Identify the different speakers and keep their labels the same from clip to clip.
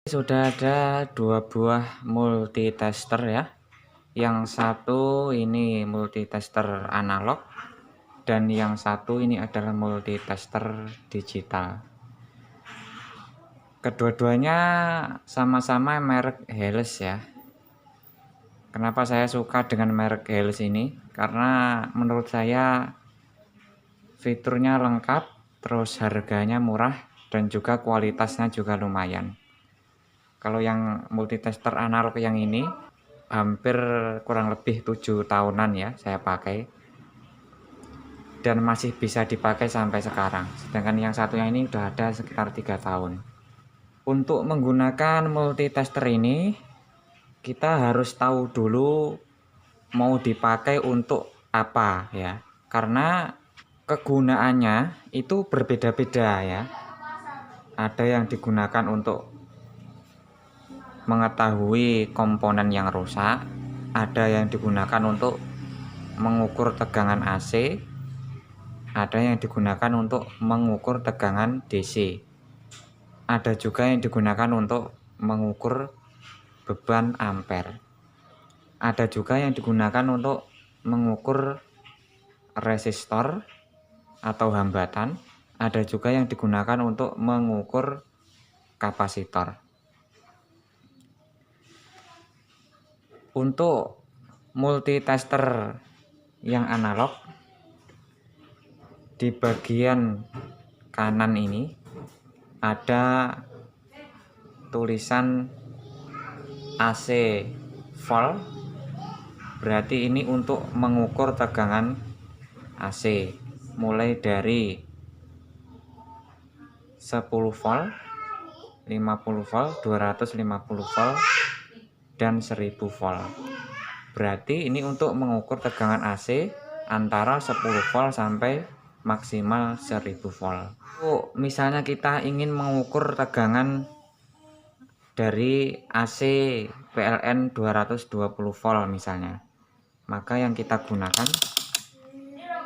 Speaker 1: Sudah ada dua buah multitester ya. Yang satu ini multitester analog dan yang satu ini adalah multitester digital. Kedua-duanya sama-sama merek Helles ya. Kenapa saya suka dengan merek Helles ini? Karena menurut saya fiturnya lengkap, terus harganya murah dan juga kualitasnya juga lumayan. Kalau yang multitester analog yang ini hampir kurang lebih 7 tahunan ya saya pakai dan masih bisa dipakai sampai sekarang. Sedangkan yang satunya ini udah ada sekitar 3 tahun. Untuk menggunakan multitester ini kita harus tahu dulu mau dipakai untuk apa ya. Karena kegunaannya itu berbeda-beda ya. Ada yang digunakan untuk mengetahui komponen yang rusak, ada yang digunakan untuk mengukur tegangan AC, ada yang digunakan untuk mengukur tegangan DC, ada juga yang digunakan untuk mengukur beban ampere, ada juga yang digunakan untuk mengukur resistor atau hambatan, ada juga yang digunakan untuk mengukur kapasitor. Untuk multitester yang analog, di bagian kanan ini ada tulisan AC volt, berarti ini untuk mengukur tegangan AC mulai dari 10 volt, 50 volt, 250 volt, dan 1000 volt. Berarti ini untuk mengukur tegangan AC antara 10 volt sampai maksimal 1000 volt. Misalnya kita ingin mengukur tegangan dari AC PLN 220 volt misalnya, maka yang kita gunakan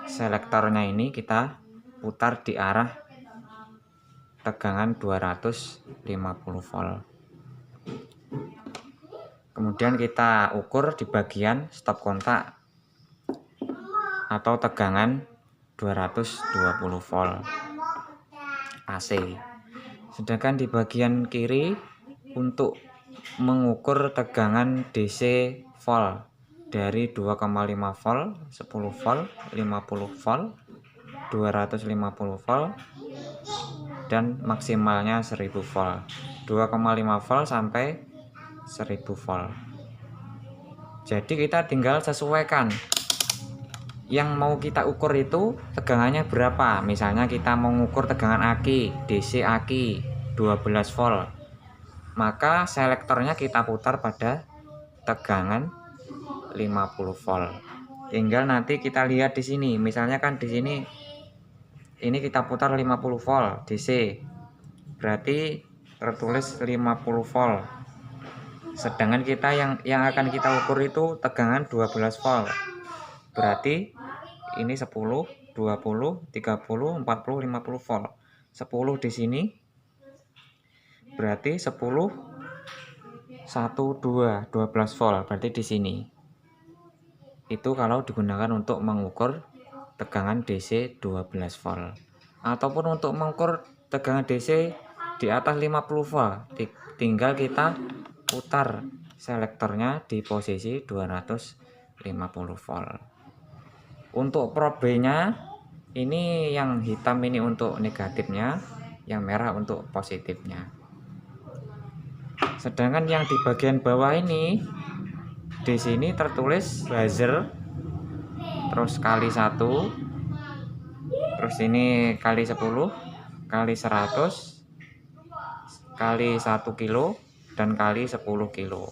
Speaker 1: selektornya ini kita putar di arah tegangan 250 volt. Kemudian kita ukur di bagian stop kontak atau tegangan 220 volt AC. Sedangkan di bagian kiri untuk mengukur tegangan DC volt dari 2,5 volt, 10 volt, 50 volt, 250 volt, dan maksimalnya 1000 volt. 2,5 volt sampai 1000 volt. Jadi kita tinggal sesuaikan yang mau kita ukur itu tegangannya berapa. Misalnya kita mau mengukur tegangan aki, DC aki 12 volt, maka selektornya kita putar pada tegangan 50 volt. Tinggal nanti kita lihat di sini, misalnya kan di sini ini kita putar 50 volt DC, berarti tertulis 50 volt. Sedangkan kita yang akan kita ukur itu tegangan 12 volt. Berarti ini 10, 20, 30, 40, 50 volt. 10 di sini. Berarti 10 1 2 12 volt. Berarti di sini. Itu kalau digunakan untuk mengukur tegangan DC 12 volt. Ataupun untuk mengukur tegangan DC di atas 50 volt. Tinggal kita putar selektornya di posisi 250 volt. Untuk probe nya ini yang hitam ini untuk negatifnya, yang merah untuk positifnya. Sedangkan yang di bagian bawah ini di sini tertulis buzzer, terus kali 1, terus ini kali 10, kali 100, kali 1 kilo, dan kali 10 kilo.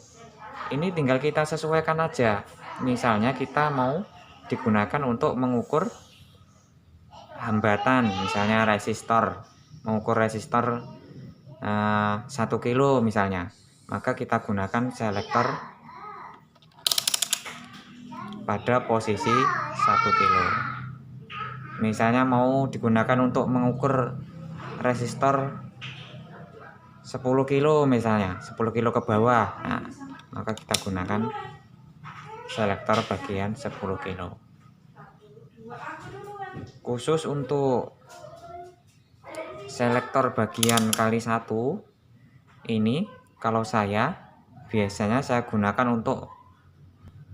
Speaker 1: Ini tinggal kita sesuaikan aja. Misalnya kita mau digunakan untuk mengukur hambatan, misalnya resistor, mengukur resistor 1 kilo misalnya, maka kita gunakan selektor pada posisi 1 kilo. Misalnya mau digunakan untuk mengukur resistor 10 kilo misalnya, 10 kilo ke bawah. Nah, maka kita gunakan selektor bagian 10 kilo. Khusus untuk selektor bagian kali 1 ini, kalau biasanya saya gunakan untuk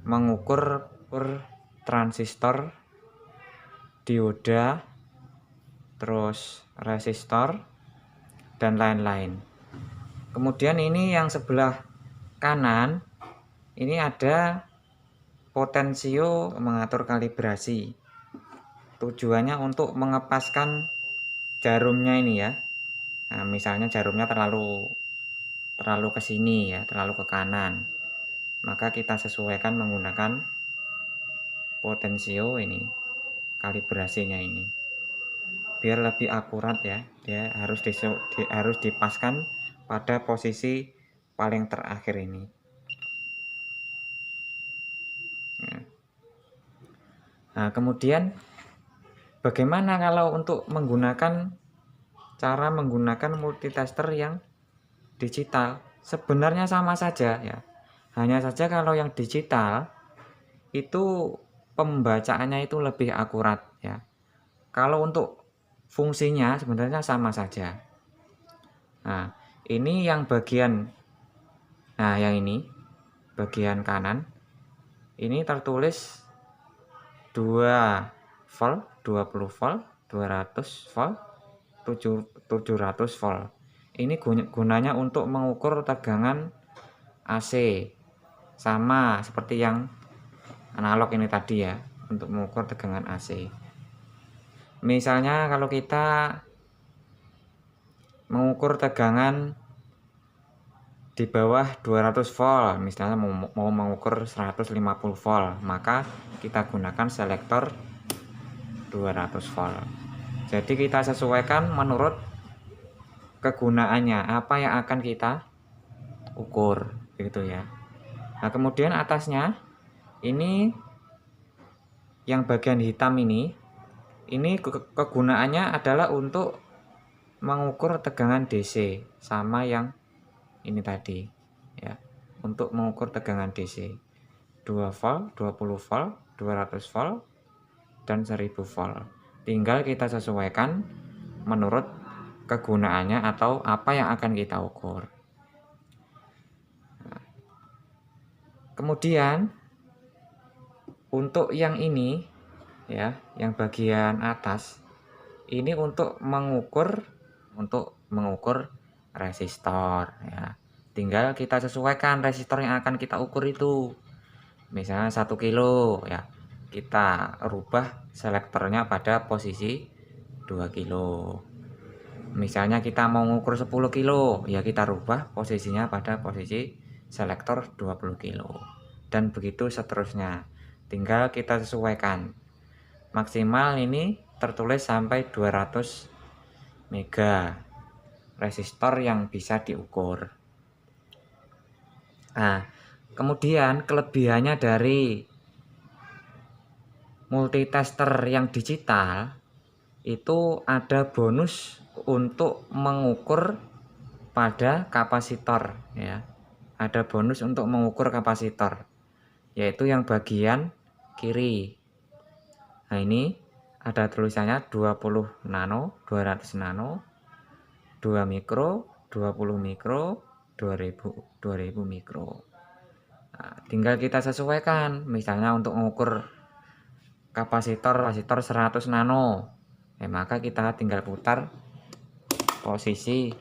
Speaker 1: mengukur transistor, dioda, terus resistor, dan lain-lain. Kemudian ini yang sebelah kanan, ini ada potensio mengatur kalibrasi. Tujuannya untuk mengepaskan jarumnya ini ya. Nah, misalnya jarumnya terlalu ke sini ya, terlalu ke kanan. Maka kita sesuaikan menggunakan potensio ini, kalibrasinya ini. Biar lebih akurat ya, dia harus dipaskan pada posisi paling terakhir ini. Nah, kemudian bagaimana kalau untuk cara menggunakan multitester yang digital? Sebenarnya sama saja ya. Hanya saja kalau yang digital itu pembacaannya itu lebih akurat ya. Kalau untuk fungsinya sebenarnya sama saja. Nah, ini yang bagian yang ini bagian kanan. Ini tertulis 2 volt, 20 volt, 200 volt, 700 volt. Ini gunanya untuk mengukur tegangan AC. Sama seperti yang analog ini tadi ya, untuk mengukur tegangan AC. Misalnya kalau kita mengukur tegangan di bawah 200 volt, misalnya mau mengukur 150 volt, maka kita gunakan selektor 200 volt. Jadi kita sesuaikan menurut kegunaannya, apa yang akan kita ukur gitu ya. Nah, kemudian atasnya ini yang bagian hitam ini kegunaannya adalah untuk mengukur tegangan DC, sama yang ini tadi ya, untuk mengukur tegangan DC 2 volt, 20 volt, 200 volt, dan 1000 volt. Tinggal kita sesuaikan menurut kegunaannya atau apa yang akan kita ukur. Nah, kemudian untuk yang ini ya, yang bagian atas ini untuk mengukur resistor ya. Tinggal kita sesuaikan resistor yang akan kita ukur itu. Misalnya 1 kilo ya, kita rubah selektornya pada posisi 2 kilo. Misalnya kita mau mengukur 10 kilo ya, kita rubah posisinya pada posisi selektor 20 kilo. Dan begitu seterusnya. Tinggal kita sesuaikan. Maksimal ini tertulis sampai 200 mega resistor yang bisa diukur. Nah, kemudian kelebihannya dari multitester yang digital itu ada bonus untuk mengukur pada kapasitor ya. Ada bonus untuk mengukur kapasitor, yaitu yang bagian kiri. Nah, ini ada tulisannya 20 nano, 200 nano, 2 mikro, 20 mikro, 2000 mikro. Nah, tinggal kita sesuaikan. Misalnya untuk mengukur kapasitor 100 nano, maka kita tinggal putar posisi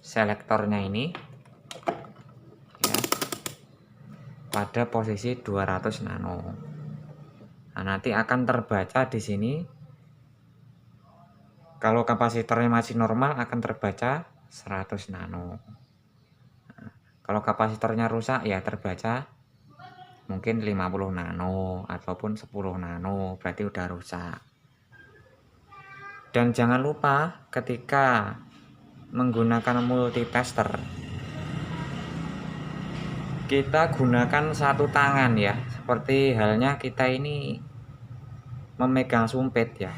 Speaker 1: selektornya ini ya, pada posisi 200 nano. Nah, nanti akan terbaca di sini. Kalau kapasitornya masih normal akan terbaca 100 nano. Nah, kalau kapasitornya rusak ya terbaca mungkin 50 nano ataupun 10 nano, berarti udah rusak. Dan jangan lupa ketika menggunakan multitester, kita gunakan satu tangan ya, seperti halnya kita ini memegang sumpit ya.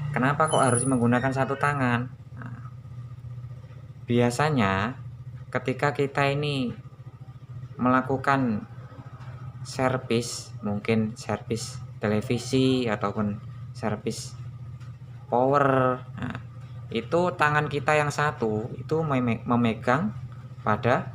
Speaker 1: Kenapa kok harus menggunakan satu tangan? Nah, Biasanya ketika kita ini melakukan servis, mungkin servis televisi ataupun servis power, nah, itu tangan kita yang satu itu memegang pada